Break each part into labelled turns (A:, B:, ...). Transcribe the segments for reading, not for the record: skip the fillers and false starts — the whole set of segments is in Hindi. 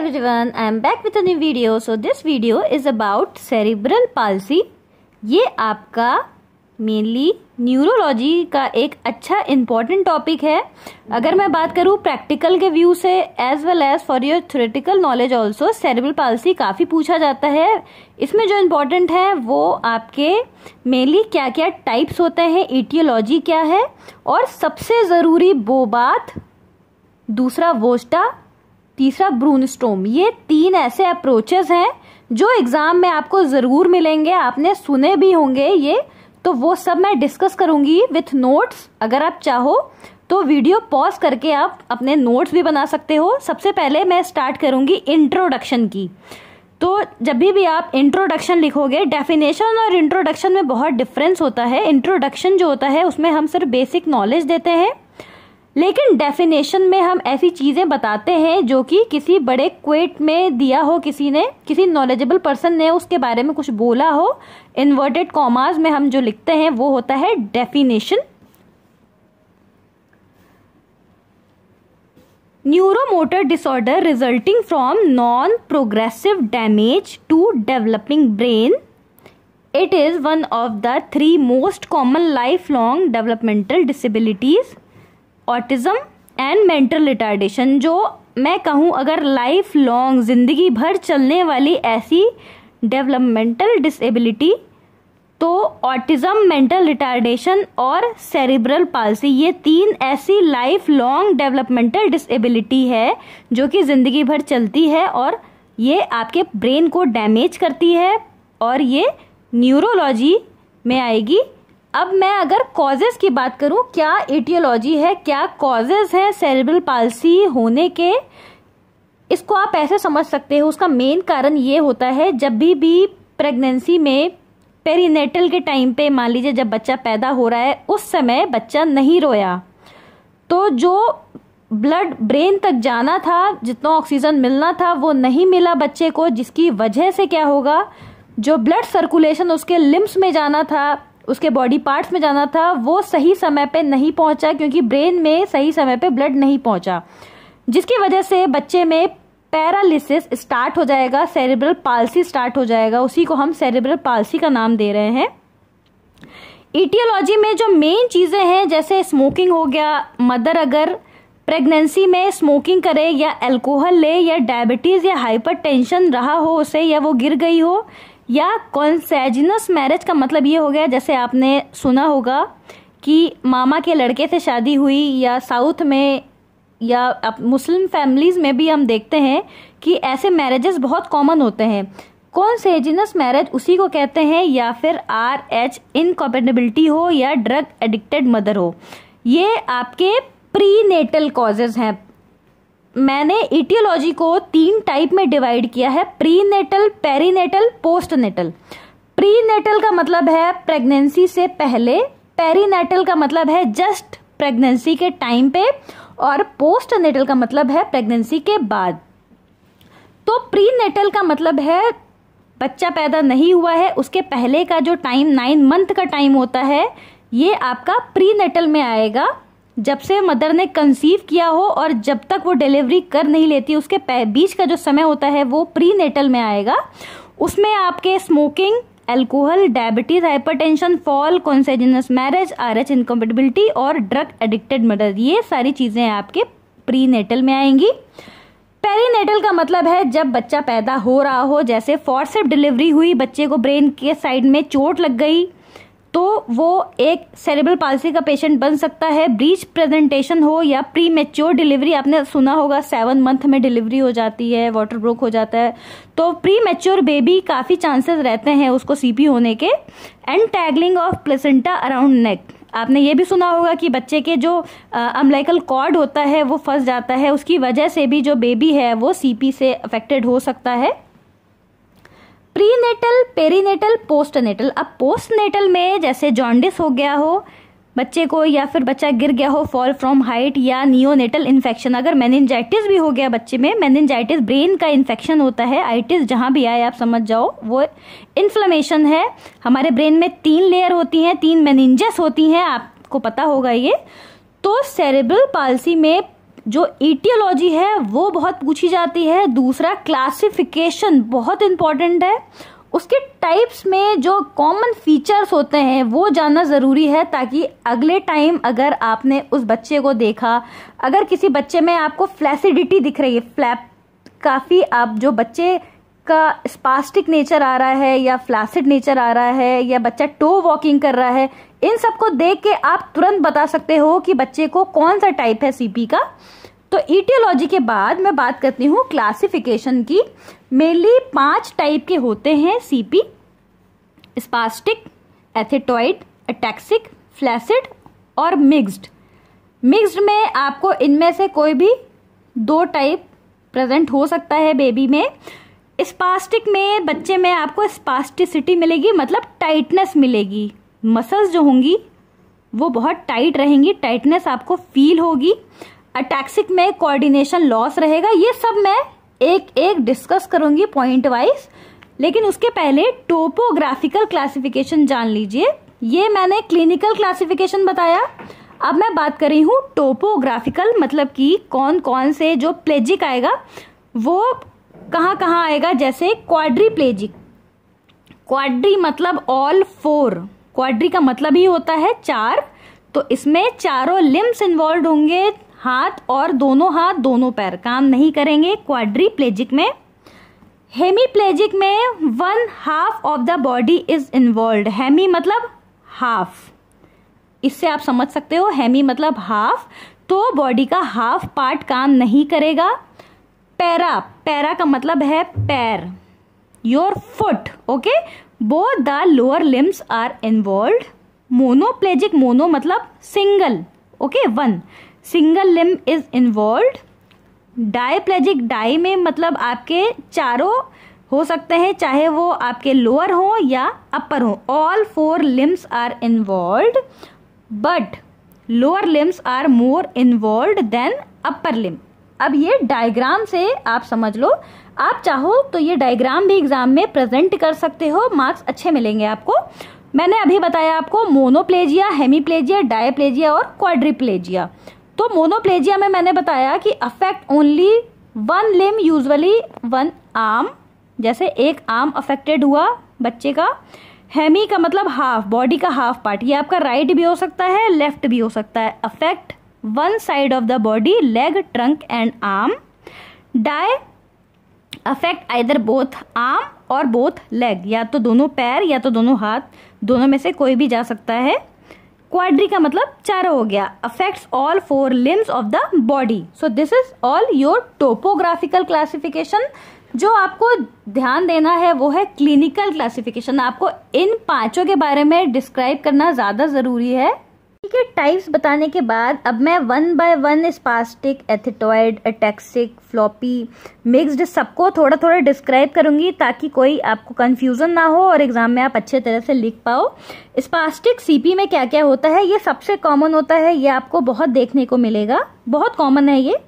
A: everyone, I am back with a new video. So this video is about cerebral palsy. ये आपका मेनली न्यूरोलॉजी का एक अच्छा इम्पॉर्टेंट टॉपिक है. अगर मैं बात करूँ प्रैक्टिकल के व्यू से as well as for your theoretical knowledge also, cerebral palsy काफ़ी पूछा जाता है. इसमें जो इम्पोर्टेंट है वो आपके मेनली क्या क्या टाइप्स होते हैं, इटियोलॉजी क्या है, और सबसे ज़रूरी बोबाथ, दूसरा वोस्टा, तीसरा ब्रूनस्टोम. ये तीन ऐसे अप्रोचेस हैं जो एग्जाम में आपको ज़रूर मिलेंगे, आपने सुने भी होंगे ये. तो वो सब मैं डिस्कस करूंगी विथ नोट्स. अगर आप चाहो तो वीडियो पॉज करके आप अपने नोट्स भी बना सकते हो. सबसे पहले मैं स्टार्ट करूंगी इंट्रोडक्शन की. तो जब भी आप इंट्रोडक्शन लिखोगे, डेफिनेशन और इंट्रोडक्शन में बहुत डिफरेंस होता है. इंट्रोडक्शन जो होता है उसमें हम सिर्फ बेसिक नॉलेज देते हैं, लेकिन डेफिनेशन में हम ऐसी चीजें बताते हैं जो कि किसी बड़े क्वेट में दिया हो, किसी नॉलेजेबल पर्सन ने उसके बारे में कुछ बोला हो. इन्वर्टेड कॉमास में हम जो लिखते हैं वो होता है definition. Neuromotor disorder resulting from non progressive damage to developing brain. It is one of the 3 most common life long developmental disabilities, autism and mental retardation. जो मैं कहूँ अगर लाइफ लॉन्ग जिंदगी भर चलने वाली ऐसी डेवलपमेंटल डिसेबिलिटी, तो ऑटिज्म, मेंटल रिटार्डेशन और सेरिब्रल पाल्सी, ये 3 ऐसी लाइफ लॉन्ग डेवलपमेंटल डिसेबिलिटी है जो कि जिंदगी भर चलती है और ये आपके ब्रेन को डैमेज करती है और ये न्यूरोलॉजी में आएगी. अब मैं अगर कॉजेज की बात करूं, क्या एटियोलॉजी है, क्या कॉजेज है सेरेब्रल पाल्सी होने के, इसको आप ऐसे समझ सकते हो. उसका मेन कारण ये होता है जब भी प्रेगनेंसी में पेरीनेटल के टाइम पे, मान लीजिए जब बच्चा पैदा हो रहा है उस समय बच्चा नहीं रोया, तो जो ब्लड ब्रेन तक जाना था, जितना ऑक्सीजन मिलना था वो नहीं मिला बच्चे को, जिसकी वजह से क्या होगा, जो ब्लड सर्कुलेशन उसके लिम्स में जाना था, उसके बॉडी पार्ट्स में जाना था, वो सही समय पे नहीं पहुंचा क्योंकि ब्रेन में सही समय पे ब्लड नहीं पहुंचा, जिसकी वजह से बच्चे में पैरालिसिस स्टार्ट हो जाएगा, सेरेब्रल पाल्सी स्टार्ट हो जाएगा. उसी को हम सेरेब्रल पाल्सी का नाम दे रहे हैं. इटियोलॉजी में जो मेन चीजें हैं, जैसे स्मोकिंग हो गया, मदर अगर प्रेगनेंसी में स्मोकिंग करे या अल्कोहल ले या डायबिटीज या हाइपरटेंशन रहा हो उसे, या वो गिर गई हो, या कॉन्सेजिनस मैरिज का मतलब ये हो गया, जैसे आपने सुना होगा कि मामा के लड़के से शादी हुई, या साउथ में या मुस्लिम फैमिलीज में भी हम देखते हैं कि ऐसे मैरिजेस बहुत कॉमन होते हैं. कॉन्सेजिनस मैरिज उसी को कहते हैं, या फिर RH इनकॉम्पैटिबिलिटी हो, या ड्रग एडिक्टेड मदर हो. ये आपके प्रीनेटल कॉजेज हैं. मैंने इटियोलॉजी को 3 टाइप में डिवाइड किया है: प्रीनेटल, पेरीनेटल, पोस्टनेटल. प्रीनेटल का मतलब है प्रेगनेंसी से पहले, पेरीनेटल का मतलब है जस्ट प्रेगनेंसी के टाइम पे, और पोस्टनेटल का मतलब है प्रेगनेंसी के बाद. तो प्रीनेटल का मतलब है बच्चा पैदा नहीं हुआ है उसके पहले का जो टाइम, 9 मंथ का टाइम होता है, ये आपका प्रीनेटल में आएगा. जब से मदर ने कंसीव किया हो और जब तक वो डिलीवरी कर नहीं लेती उसके बीच का जो समय होता है वो प्रीनेटल में आएगा. उसमें आपके smoking, alcohol, diabetes, hypertension, fall, consanguineous marriage, RH incompatibility और ड्रग एडिक्टेड मदर, ये सारी चीजें आपके प्रीनेटल में आएंगी. पेरीनेटल का मतलब है जब बच्चा पैदा हो रहा हो, जैसे फॉर्सेप डिलीवरी हुई, बच्चे को ब्रेन के साइड में चोट लग गई, तो वो एक सेरेब्रल पाल्सी का पेशेंट बन सकता है. ब्रीच प्रेजेंटेशन हो या प्री मैच्योर डिलीवरी, आपने सुना होगा 7 मंथ में डिलीवरी हो जाती है, वाटर ब्रोक हो जाता है, तो प्री मैच्योर बेबी काफ़ी चांसेस रहते हैं उसको CP होने के. And tangling of placenta around neck, आपने ये भी सुना होगा कि बच्चे के जो अम्बिलिकल कॉर्ड होता है वो फंस जाता है, उसकी वजह से भी जो बेबी है वो CP से अफेक्टेड हो सकता है. Prenatal, perinatal, postnatal. अब पोस्टनेटल में जैसे जॉन्डिस हो गया हो बच्चे को, या फिर बच्चा गिर गया हो, फॉल फ्रॉम हाइट, या नियोनेटल इन्फेक्शन, अगर मेनिंजाइटिस भी हो गया बच्चे में. मेनिंजाइटिस ब्रेन का इन्फेक्शन होता है, आइटिस जहां भी आए आप समझ जाओ वो इन्फ्लेमेशन है. हमारे ब्रेन में 3 लेयर होती हैं, 3 मेनिंजेस होती हैं, आपको पता होगा ये. तो सेरेब्रल पाल्सी में जो ईटियोलॉजी है वो बहुत पूछी जाती है। दूसरा क्लासिफिकेशन बहुत इंपॉर्टेंट है। उसके टाइप्स में जो कॉमन फीचर्स होते हैं वो जानना ज़रूरी है, ताकि अगले टाइम अगर आपने उस बच्चे को देखा, अगर किसी बच्चे में आपको फ्लैसिडिटी दिख रही है, फ्लैप काफ़ी, आप जो बच्चे का स्पास्टिक नेचर आ रहा है या फ्लैसिड नेचर आ रहा है या बच्चा टो वॉकिंग कर रहा है, इन सबको देख के आप तुरंत बता सकते हो कि बच्चे को कौन सा टाइप है सीपी का। तो ईटियोलॉजी के बाद मैं बात करती हूँ क्लासिफिकेशन की। मेनली 5 टाइप के होते हैं CP: spastic, athetoid, ataxic, flaccid और मिक्स्ड। मिक्स्ड में आपको इनमें से कोई भी 2 टाइप प्रेजेंट हो सकता है बेबी में। स्पास्टिक में बच्चे में आपको स्पास्टिसिटी मिलेगी, मतलब टाइटनेस मिलेगी, मसल्स जो होंगी वो बहुत टाइट रहेंगी, टाइटनेस आपको फील होगी। अटैक्सिक में कोऑर्डिनेशन लॉस रहेगा। ये सब मैं एक एक डिस्कस करूंगी पॉइंट वाइज, लेकिन उसके पहले टोपोग्राफिकल क्लासिफिकेशन जान लीजिए। ये मैंने क्लिनिकल क्लासिफिकेशन बताया, अब मैं बात कर रही हूँ टोपोग्राफिकल, मतलब कि कौन कौन से जो प्लेजिक आएगा वो कहाँ कहाँ आएगा। जैसे क्वाड्रीप्लेजिक, क्वाड्री मतलब ऑल 4, क्वाड्री का मतलब ही होता है 4, तो इसमें चारों लिम्स इन्वॉल्व होंगे, हाथ और दोनों हाथ दोनों पैर काम नहीं करेंगे क्वाड्रीप्लेजिक में। हेमीप्लेजिक में 1/2 of the body is involve. Hemi मतलब हाफ, इससे आप समझ सकते हो, हेमी मतलब हाफ, तो बॉडी का हाफ पार्ट काम नहीं करेगा। पैरा, पैरा का मतलब है पैर, your foot, okay, both the lower limbs are involve. Monoplegic, mono मतलब single, okay, 1 single limb is involve. Diplegic, di में मतलब आपके चारों हो सकते हैं, चाहे वो आपके लोअर हो या अपर हो, all 4 limbs are involve, but lower limbs are more involve than upper limb. अब ये डायग्राम से आप समझ लो, आप चाहो तो ये डायग्राम भी एग्जाम में प्रेजेंट कर सकते हो, मार्क्स अच्छे मिलेंगे आपको। मैंने अभी बताया आपको मोनोप्लेजिया, हेमीप्लेजिया, डायप्लेजिया और क्वाड्रिप्लेजिया। तो मोनोप्लेजिया में मैंने बताया कि affect only 1 limb, usually 1 arm, जैसे एक आर्म अफेक्टेड हुआ बच्चे का। हेमी का मतलब हाफ, बॉडी का हाफ पार्ट, ये आपका राइट भी हो सकता है, लेफ्ट भी हो सकता है। Affect 1 side of the body, leg, trunk and arm. Die affect either both arm और बोथ लेग, या तो दोनों पैर या तो दोनों हाथ, दोनों में से कोई भी जा सकता है। क्वाड्री का मतलब चारों हो गया, affects all 4 limbs of the body. So this is all your topographical classification. जो आपको ध्यान देना है वो है क्लिनिकल क्लासिफिकेशन। आपको इन 5 के बारे में डिस्क्राइब करना ज्यादा जरूरी है। के टाइप्स बताने के बाद अब मैं 1 by 1 spastic, athetoid, ataxic, floppy, mixed सबको थोड़ा थोड़ा डिस्क्राइब करूंगी, ताकि कोई आपको कंफ्यूजन ना हो और एग्जाम में आप अच्छे तरह से लिख पाओ। स्पास्टिक सीपी में क्या क्या होता है, ये सबसे कॉमन होता है, ये आपको बहुत देखने को मिलेगा, बहुत कॉमन है ये।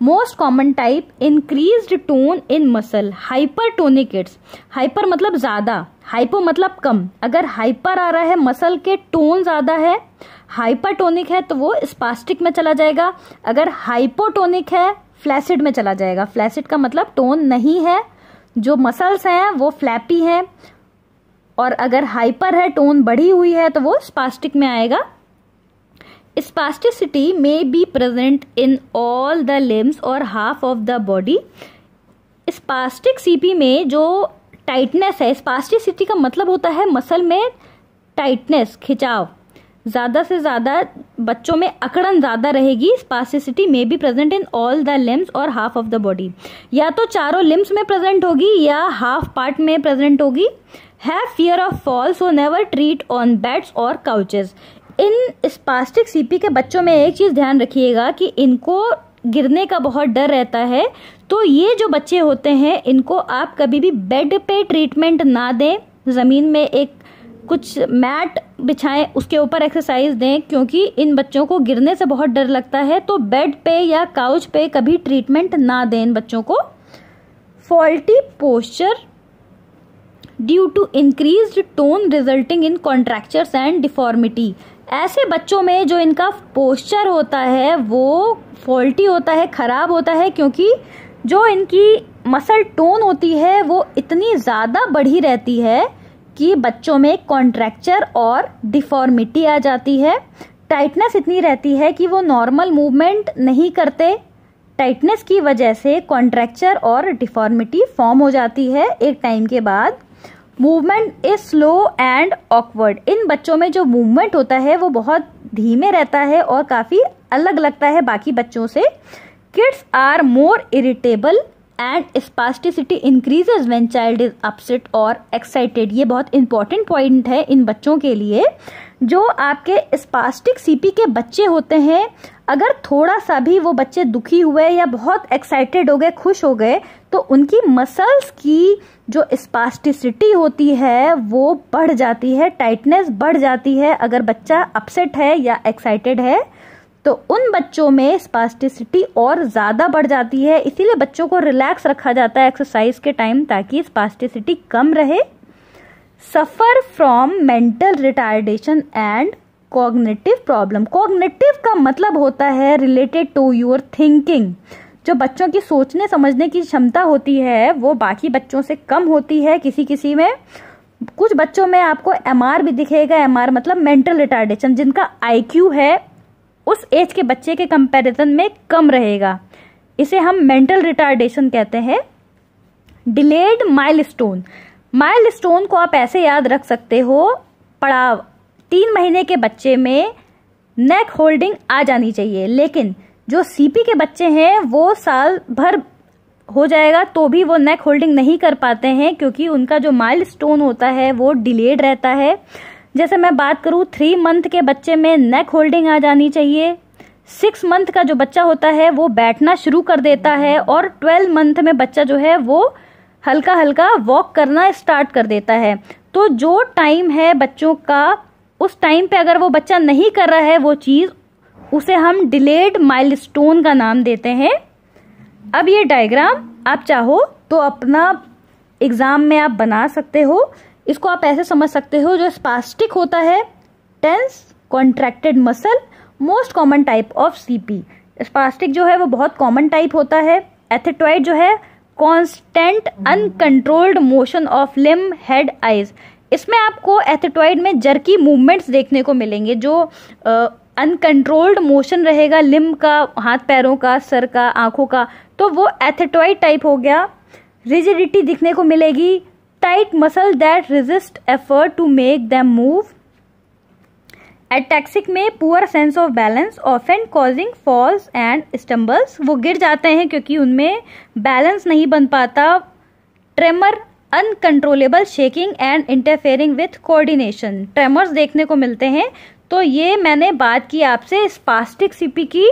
A: Most common type, increased tone in muscle, hypertonic it's. Hyper मतलब ज्यादा, हाइपो मतलब कम। अगर हाइपर आ रहा है, मसल के टोन ज्यादा है, हाइपरटोनिक है, तो वो स्पास्टिक में चला जाएगा। अगर हाइपोटोनिक है, फ्लैसिड में चला जाएगा। फ्लैसिड का मतलब टोन नहीं है, जो मसल्स हैं वो फ्लैपी हैं। और अगर हाइपर है, टोन बढ़ी हुई है, तो वो स्पास्टिक में आएगा। Spasticity may be present in all the limbs और half of the body. Spastic CP में जो टाइटनेस है, स्पास्टिसिटी का मतलब होता है मसल में टाइटनेस, खिंचाव, ज्यादा से ज्यादा बच्चों में अकड़न ज्यादा रहेगी। Spasticity may be present in all the limbs और हाफ ऑफ द बॉडी, या तो चारों लिम्स में प्रेजेंट होगी या हाफ पार्ट में प्रेजेंट होगी। Have fear of fall, so never treat on beds और काउचेस। इन स्पास्टिक सीपी के बच्चों में एक चीज ध्यान रखिएगा कि इनको गिरने का बहुत डर रहता है, तो ये जो बच्चे होते हैं इनको आप कभी भी बेड पे ट्रीटमेंट ना दें। जमीन में एक कुछ मैट बिछाएं, उसके ऊपर एक्सरसाइज दें, क्योंकि इन बच्चों को गिरने से बहुत डर लगता है। तो बेड पे या काउच पे कभी ट्रीटमेंट ना दें इन बच्चों को। Faulty posture, due to increased tone resulting in contractures and deformity. ऐसे बच्चों में जो इनका पोस्चर होता है वो फॉल्टी होता है, खराब होता है, क्योंकि जो इनकी मसल टोन होती है वो इतनी ज़्यादा बढ़ी रहती है कि बच्चों में कॉन्ट्रैक्चर और डिफॉर्मिटी आ जाती है। टाइटनेस इतनी रहती है कि वो नॉर्मल मूवमेंट नहीं करते। टाइटनेस की वजह से कॉन्ट्रैक्चर और डिफॉर्मिटी फॉर्म हो जाती है एक टाइम के बाद। Movement is slow and awkward. इन बच्चों में जो मूवमेंट होता है वो बहुत धीमे रहता है और काफ़ी अलग लगता है बाकी बच्चों से। Kids are more irritable and spasticity increases when child is upset और एक्साइटेड। ये बहुत इंपॉर्टेंट पॉइंट है इन बच्चों के लिए। जो आपके स्पास्टिक सीपी के बच्चे होते हैं, अगर थोड़ा सा भी वो बच्चे दुखी हुए या बहुत एक्साइटेड हो गए, खुश हो गए, तो उनकी मसल्स की जो स्पास्टिसिटी होती है वो बढ़ जाती है, टाइटनेस बढ़ जाती है। अगर बच्चा अपसेट है या एक्साइटेड है तो उन बच्चों में स्पास्टिसिटी और ज़्यादा बढ़ जाती है। इसीलिए बच्चों को रिलैक्स रखा जाता है एक्सरसाइज के टाइम, ताकि स्पास्टिसिटी कम रहे। Suffer from mental retardation and cognitive problem. Cognitive का मतलब होता है रिलेटेड टू योर थिंकिंग। जो बच्चों की सोचने समझने की क्षमता होती है वो बाकी बच्चों से कम होती है। किसी किसी में, कुछ बच्चों में आपको MR भी दिखेगा। MR मतलब मेंटल रिटार्डेशन, जिनका IQ है उस एज के बच्चे के कंपैरिजन में कम रहेगा। इसे हम मेंटल रिटार्डेशन कहते हैं। Delayed milestone. माइलस्टोन को आप ऐसे याद रख सकते हो, पड़ाव। 3 महीने के बच्चे में नेक होल्डिंग आ जानी चाहिए, लेकिन जो CP के बच्चे हैं वो साल भर हो जाएगा तो भी वो नेक होल्डिंग नहीं कर पाते हैं, क्योंकि उनका जो माइलस्टोन होता है वो डिलेड रहता है। जैसे मैं बात करूँ, 3 मंथ के बच्चे में नेक होल्डिंग आ जानी चाहिए। 6 मंथ का जो बच्चा होता है वो बैठना शुरू कर देता है, और 12 मंथ में बच्चा जो है वो हल्का हल्का वॉक करना स्टार्ट कर देता है। तो जो टाइम है बच्चों का, उस टाइम पे अगर वो बच्चा नहीं कर रहा है वो चीज़, उसे हम डिलेड माइलस्टोन का नाम देते हैं। अब ये डायग्राम आप चाहो तो अपना एग्जाम में आप बना सकते हो। इसको आप ऐसे समझ सकते हो, जो स्पास्टिक होता है, tense contracted muscle, most common type of CP। Spastic जो है वो बहुत कॉमन टाइप होता है। एथेटॉइड जो है constant uncontrolled motion of limb, head, eyes. इसमें आपको एथेटॉइड में जर्की मूवमेंट्स देखने को मिलेंगे। जो अनकंट्रोल्ड मोशन रहेगा लिम्ब का, हाथ पैरों का, सर का, आंखों का, तो वो एथेटॉइड टाइप हो गया। रिजिडिटी दिखने को मिलेगी। Tight muscle that resist effort to make them move. Ataxic में poor sense of balance, often causing falls and stumbles. वो गिर जाते हैं क्योंकि उनमें बैलेंस नहीं बन पाता। Tremor, uncontrollable shaking and interfering with coordination. Tremors देखने को मिलते हैं। तो ये मैंने बात की आपसे स्पास्टिक CP की।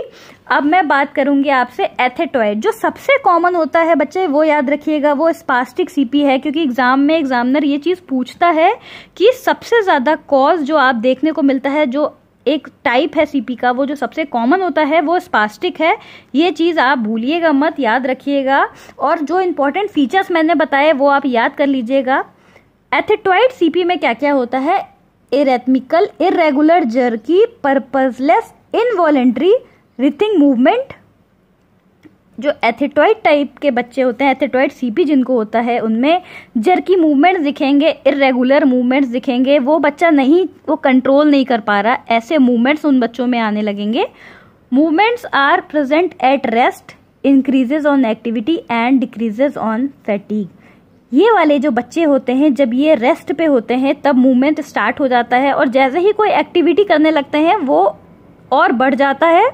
A: अब मैं बात करूंगी आपसे एथेटॉइड। जो सबसे कॉमन होता है बच्चे, वो याद रखिएगा, वो स्पास्टिक CP है, क्योंकि एग्जाम में एग्जामिनर ये चीज़ पूछता है कि सबसे ज़्यादा कॉज जो आप देखने को मिलता है, जो एक टाइप है CP का, वो जो सबसे कॉमन होता है वो स्पास्टिक है। ये चीज़ आप भूलिएगा मत, याद रखिएगा। और जो इंपॉर्टेंट फीचर्स मैंने बताए वो आप याद कर लीजिएगा। एथेटॉइड CP में क्या क्या होता है? Arrhythmical, irregular, jerky, purposeless, involuntary, writhing movement. जो एथेटॉइड टाइप के बच्चे होते हैं, एथेटॉइड CP जिनको होता है, उनमें जर्की मूवमेंट्स दिखेंगे, इरेगुलर मूवमेंट्स दिखेंगे। वो बच्चा नहीं, वो कंट्रोल नहीं कर पा रहा, ऐसे मूवमेंट्स उन बच्चों में आने लगेंगे। Movements are present at rest, increases on activity and decreases on fatigue. ये वाले जो बच्चे होते हैं, जब ये रेस्ट पे होते हैं तब मूवमेंट स्टार्ट हो जाता है, और जैसे ही कोई एक्टिविटी करने लगते हैं वो और बढ़ जाता है,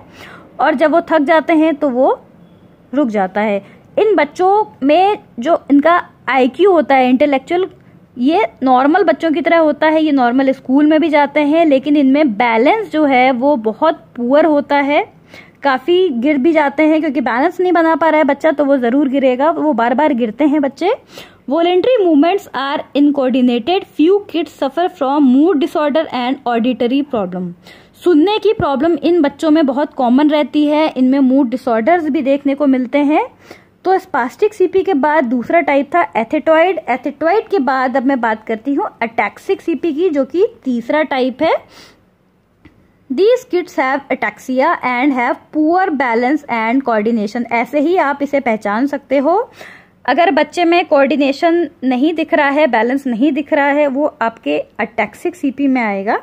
A: और जब वो थक जाते हैं तो वो रुक जाता है। इन बच्चों में जो इनका IQ होता है, इंटेलेक्चुअल, ये नॉर्मल बच्चों की तरह होता है। ये नॉर्मल स्कूल में भी जाते हैं, लेकिन इनमें बैलेंस जो है वो बहुत पुअर होता है। काफ़ी गिर भी जाते हैं, क्योंकि बैलेंस नहीं बना पा रहा है बच्चा तो वो ज़रूर गिरेगा, वो बार बार गिरते हैं बच्चे। Voluntary movements are incoordinated. Few kids suffer from mood disorder and auditory problem. सुनने की प्रॉब्लम इन बच्चों में बहुत कॉमन रहती है। इनमें मूड डिसऑर्डर्स भी देखने को मिलते हैं। तो स्पास्टिक सीपी के बाद दूसरा टाइप था एथेटॉइड। एथेटॉइड के बाद अब मैं बात करती हूँ अटैक्सिक सीपी की, जो कि तीसरा टाइप है। These kids have ataxia and have poor balance and coordination। ऐसे ही आप इसे पहचान सकते हो। अगर बच्चे में कोऑर्डिनेशन नहीं दिख रहा है, बैलेंस नहीं दिख रहा है, वो आपके अटैक्सिक सीपी में आएगा।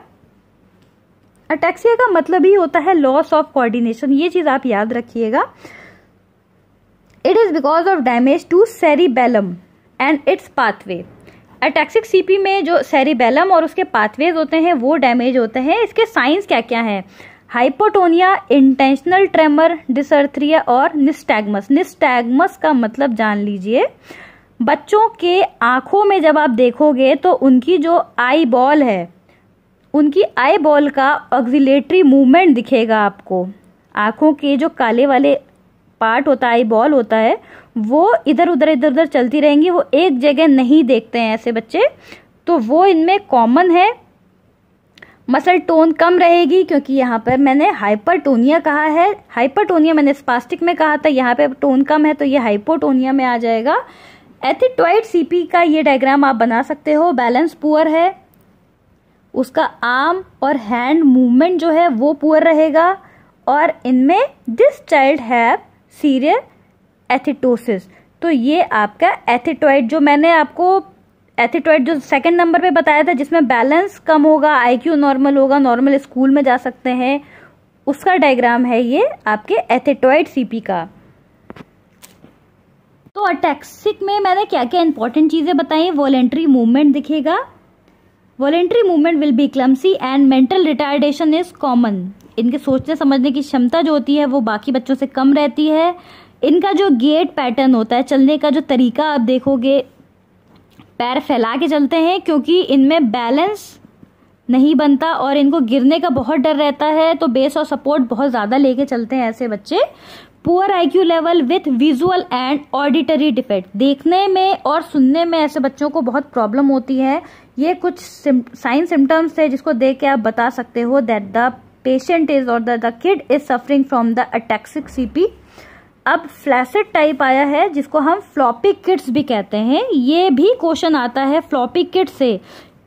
A: अटैक्सिया का मतलब ही होता है लॉस ऑफ कोऑर्डिनेशन, ये चीज आप याद रखिएगा। It is because of damage to cerebellum and its pathway. Ataxic CP में जो सेरिबेलम और उसके पाथवेज होते हैं वो डैमेज होते हैं। इसके साइंस क्या क्या हैं? हाइपोटोनिया, इंटेंशनल ट्रेमर, डिसर्थरिया और निस्टैग्मस। निस्टैग्मस का मतलब जान लीजिए, बच्चों के आंखों में जब आप देखोगे तो उनकी जो आई बॉल है, उनकी आई बॉल का ऑक्सिलेटरी मूवमेंट दिखेगा आपको। आंखों के जो काले वाले पार्ट होता है, आई बॉल होता है, वो इधर उधर चलती रहेंगी, वो एक जगह नहीं देखते हैं ऐसे बच्चे, तो वो इनमें कॉमन है। मसल टोन कम रहेगी, क्योंकि यहाँ पर मैंने हाइपरटोनिया कहा है। हाइपरटोनिया मैंने स्पास्टिक में कहा था, यहाँ पे टोन कम है तो ये हाइपोटोनिया में आ जाएगा। एथेटॉइड सीपी का ये डायग्राम आप बना सकते हो। बैलेंस पुअर है, उसका आर्म और हैंड मूवमेंट जो है वो पुअर रहेगा, और इनमें दिस चाइल्ड हैव सीरियर एथिटोसिस। तो ये आपका एथेटॉइड, जो मैंने आपको एथेटॉइड जो सेकंड नंबर पे बताया था, जिसमें बैलेंस कम होगा, आईक्यू नॉर्मल होगा, नॉर्मल स्कूल में जा सकते हैं, उसका डायग्राम है ये आपके एथेटॉइड सीपी का। तो अटैक्सिक में मैंने क्या क्या इंपॉर्टेंट चीजें बताई। वॉलेंट्री मूवमेंट दिखेगा, voluntary movement will be clumsy and mental retardation is common. इनके सोचने समझने की क्षमता जो होती है वो बाकी बच्चों से कम रहती है। इनका जो गेट पैटर्न होता है, चलने का जो तरीका आप देखोगे, पैर फैला के चलते हैं, क्योंकि इनमें बैलेंस नहीं बनता और इनको गिरने का बहुत डर रहता है, तो बेस और सपोर्ट बहुत ज़्यादा लेके चलते हैं ऐसे बच्चे। Poor IQ level with visual and auditory defect. देखने में और सुनने में ऐसे बच्चों को बहुत प्रॉब्लम होती है। ये कुछ साइन सिम्टम्स है जिसको देख के आप बता सकते हो दैट द पेशेंट इज और the kid is suffering from the ataxic CP. अब फ्लैसिड टाइप आया है जिसको हम फ्लॉपी किड्स भी कहते हैं। ये भी क्वेश्चन आता है फ्लॉपी किड्स से।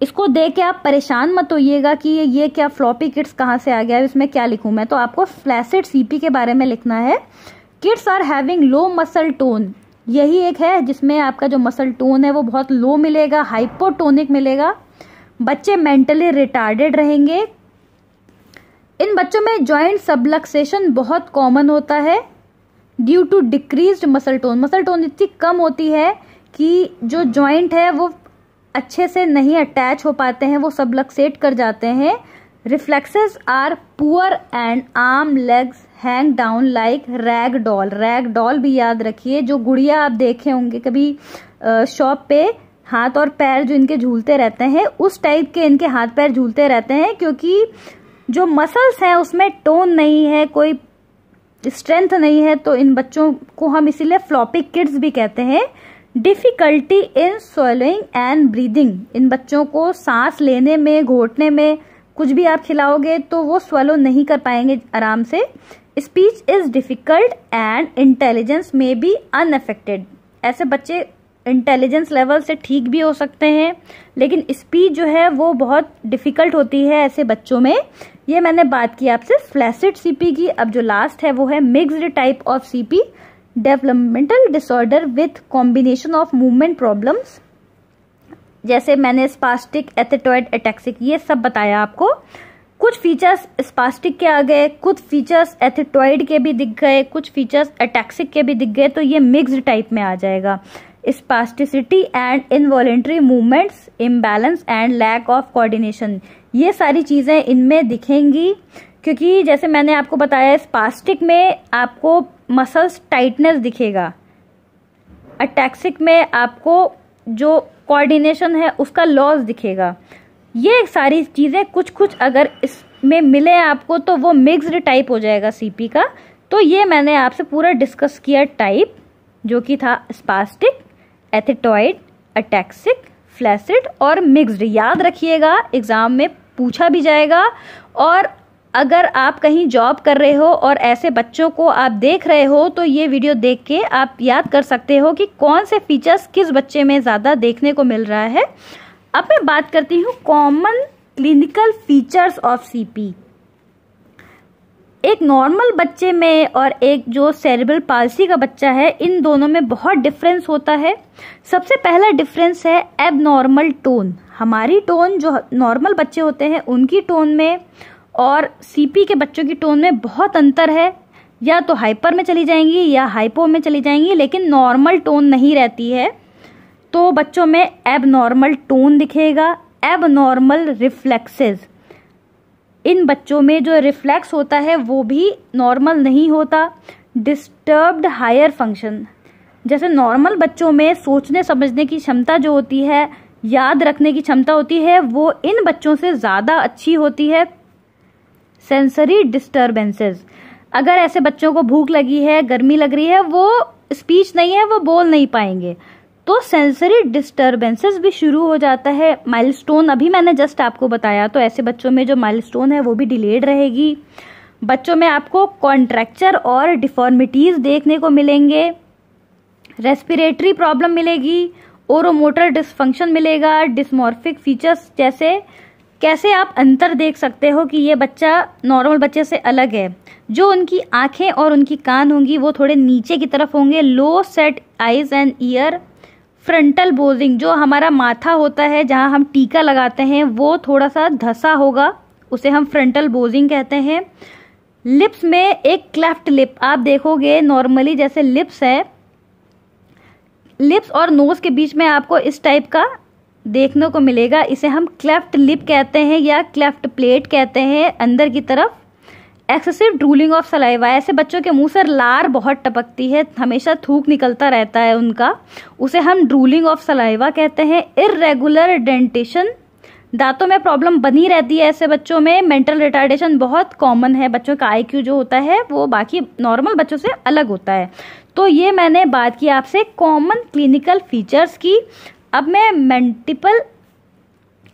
A: इसको देख के आप परेशान मत होइएगा कि ये क्या फ्लॉपी किड्स कहाँ से आ गया, इसमें क्या लिखूं मैं। तो आपको फ्लैसिड सीपी के बारे में लिखना है। Kids are having low muscle tone, यही एक है जिसमें आपका जो मसल टोन है वो बहुत लो मिलेगा, हाइपोटोनिक मिलेगा। बच्चे मेंटली रिटार्डेड रहेंगे। इन बच्चों में जॉइंट सबलक्सेशन बहुत कॉमन होता है due to decreased muscle tone. Muscle tone इतनी कम होती है कि जो जॉइंट है वो अच्छे से नहीं अटैच हो पाते हैं, वो सबलक्सेट कर जाते हैं। Reflexes are poor and arm legs hang down like rag doll. Rag doll भी याद रखिए, जो गुड़िया आप देखे होंगे कभी शॉप पे, हाथ और पैर जो इनके झूलते रहते हैं, उस टाइप के इनके हाथ पैर झूलते रहते हैं, क्योंकि जो मसल्स हैं उसमें टोन नहीं है, कोई स्ट्रेंथ नहीं है। तो इन बच्चों को हम इसीलिए फ्लॉपी किड्स भी कहते हैं। Difficulty in swallowing and breathing. इन बच्चों को सांस लेने में, घोटने में, कुछ भी आप खिलाओगे तो वो स्वॉलो नहीं कर पाएंगे आराम से। Speech is difficult and intelligence में बी अनअफेक्टेड। ऐसे बच्चे इंटेलिजेंस लेवल से ठीक भी हो सकते हैं, लेकिन स्पीच जो है वो बहुत डिफिकल्ट होती है ऐसे बच्चों में। ये मैंने बात की आपसे फ्लैसिड सीपी की। अब जो लास्ट है वो है mixed type of CP, developmental disorder with combination of movement problems. जैसे मैंने स्पास्टिक, एथेटॉइड, अटैक्सिक ये सब बताया आपको। कुछ फीचर्स स्पास्टिक के आ गए, कुछ फीचर्स एथेटॉइड के भी दिख गए, कुछ फीचर्स अटैक्सिक के भी दिख गए, तो ये मिक्स्ड टाइप में आ जाएगा। Spasticity and involuntary movements, imbalance and lack of coordination, ये सारी चीजें इनमें दिखेंगी। क्योंकि जैसे मैंने आपको बताया स्पास्टिक में आपको मसल्स टाइटनेस दिखेगा, अटैक्सिक में आपको जो कोऑर्डिनेशन है उसका लॉस दिखेगा। ये सारी चीजें कुछ कुछ अगर इसमें मिले आपको तो वो मिक्स्ड टाइप हो जाएगा सीपी का। तो ये मैंने आपसे पूरा डिस्कस किया टाइप, जो कि था स्पास्टिक, एथेटॉइड, अटैक्सिक, फ्लैसिड और मिक्स्ड। याद रखिएगा, एग्जाम में पूछा भी जाएगा। और अगर आप कहीं जॉब कर रहे हो और ऐसे बच्चों को आप देख रहे हो तो ये वीडियो देख के आप याद कर सकते हो कि कौन से फीचर्स किस बच्चे में ज़्यादा देखने को मिल रहा है। अब मैं बात करती हूँ common clinical features of CP. एक नॉर्मल बच्चे में और एक जो सेरेब्रल पाल्सी का बच्चा है, इन दोनों में बहुत डिफरेंस होता है। सबसे पहला डिफरेंस है एबनॉर्मल टोन। हमारी टोन जो नॉर्मल बच्चे होते हैं उनकी टोन में और सीपी के बच्चों की टोन में बहुत अंतर है। या तो हाइपर में चली जाएंगी या हाइपो में चली जाएंगी, लेकिन नॉर्मल टोन नहीं रहती है। तो बच्चों में एबनॉर्मल टोन दिखेगा। एबनॉर्मल रिफ्लेक्सेस, इन बच्चों में जो रिफ्लेक्स होता है वो भी नॉर्मल नहीं होता। डिस्टर्ब्ड हायर फंक्शन, जैसे नॉर्मल बच्चों में सोचने समझने की क्षमता जो होती है, याद रखने की क्षमता होती है, वो इन बच्चों से ज़्यादा अच्छी होती है। सेंसरी डिस्टर्बेंसेस, अगर ऐसे बच्चों को भूख लगी है, गर्मी लग रही है, वो स्पीच नहीं है, वो बोल नहीं पाएंगे, तो सेंसरी डिस्टर्बेंसेस भी शुरू हो जाता है। माइलस्टोन अभी मैंने जस्ट आपको बताया, तो ऐसे बच्चों में जो माइलस्टोन है वो भी डिलेड रहेगी। बच्चों में आपको कॉन्ट्रैक्चर और डिफॉर्मिटीज देखने को मिलेंगे। रेस्पिरेटरी प्रॉब्लम मिलेगी, ओरोमोटर डिसफंक्शन मिलेगा। डिस्मॉर्फिक फीचर्स, जैसे कैसे आप अंतर देख सकते हो कि ये बच्चा नॉर्मल बच्चे से अलग है। जो उनकी आंखें और उनकी कान होंगी वो थोड़े नीचे की तरफ होंगे। Low set eyes and ear. Frontal bossing, जो हमारा माथा होता है जहां हम टीका लगाते हैं, वो थोड़ा सा धसा होगा, उसे हम फ्रंटल बोजिंग कहते हैं। लिप्स में एक क्लेफ्ट लिप आप देखोगे, नॉर्मली जैसे लिप्स है, लिप्स और नोज के बीच में आपको इस टाइप का देखने को मिलेगा। इसे हम क्लेफ्ट लिप कहते हैं या क्लेफ्ट प्लेट कहते हैं अंदर की तरफ। एक्सेसिव ड्रूलिंग ऑफ सलाइवा, ऐसे बच्चों के मुंह से लार बहुत टपकती है, हमेशा थूक निकलता रहता है उनका, उसे हम ड्रूलिंग ऑफ सलाइवा कहते हैं। इर्रेगुलर डेंटेशन, दांतों में प्रॉब्लम बनी रहती है ऐसे बच्चों में। मेंटल रिटार्डेशन बहुत कॉमन है, बच्चों का आईक्यू जो होता है वो बाकी नॉर्मल बच्चों से अलग होता है। तो ये मैंने बात की आपसे कॉमन क्लिनिकल फीचर्स की। अब मैं मल्टीपल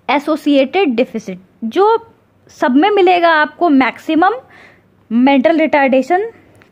A: एसोसिएटेड डिफिसिट, जो सब में मिलेगा आपको maximum, mental retardation,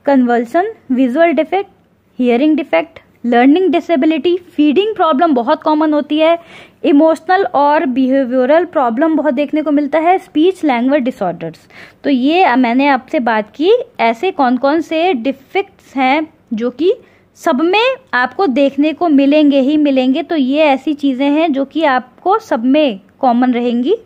A: conversion, visual defect, hearing defect, learning disability, feeding problem बहुत कॉमन होती है, इमोशनल और बिहेवियरल प्रॉब्लम बहुत देखने को मिलता है, स्पीच लैंग्वेज डिसऑर्डर्स। तो ये मैंने आपसे बात की ऐसे कौन कौन से डिफेक्ट्स हैं जो कि सब में आपको देखने को मिलेंगे ही मिलेंगे। तो ये ऐसी चीज़ें हैं जो कि आपको सब में कॉमन रहेंगी।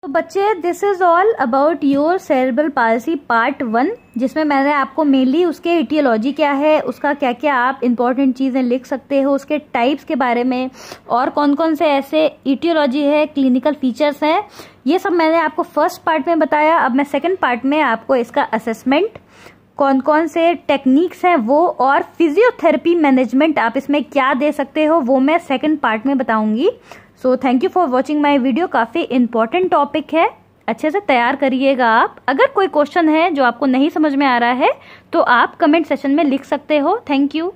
A: तो बच्चे, this is all about your cerebral palsy part 1, जिसमें मैंने आपको मेनली उसके इटियोलॉजी क्या है, उसका क्या क्या आप इंपॉर्टेंट चीज़ें लिख सकते हो, उसके टाइप्स के बारे में, और कौन कौन से ऐसे इटियोलॉजी है, क्लिनिकल फीचर्स हैं, ये सब मैंने आपको फर्स्ट पार्ट में बताया। अब मैं सेकेंड पार्ट में आपको इसका असेसमेंट, कौन कौन से टेक्निक्स हैं वो, और फिजियोथेरेपी मैनेजमेंट आप इसमें क्या दे सकते हो, वो मैं सेकंड पार्ट में बताऊंगी। So thank you for watching my video. काफ़ी इंपॉर्टेंट टॉपिक है, अच्छे से तैयार करिएगा आप। अगर कोई क्वेश्चन है जो आपको नहीं समझ में आ रहा है तो आप कमेंट सेशन में लिख सकते हो। Thank you.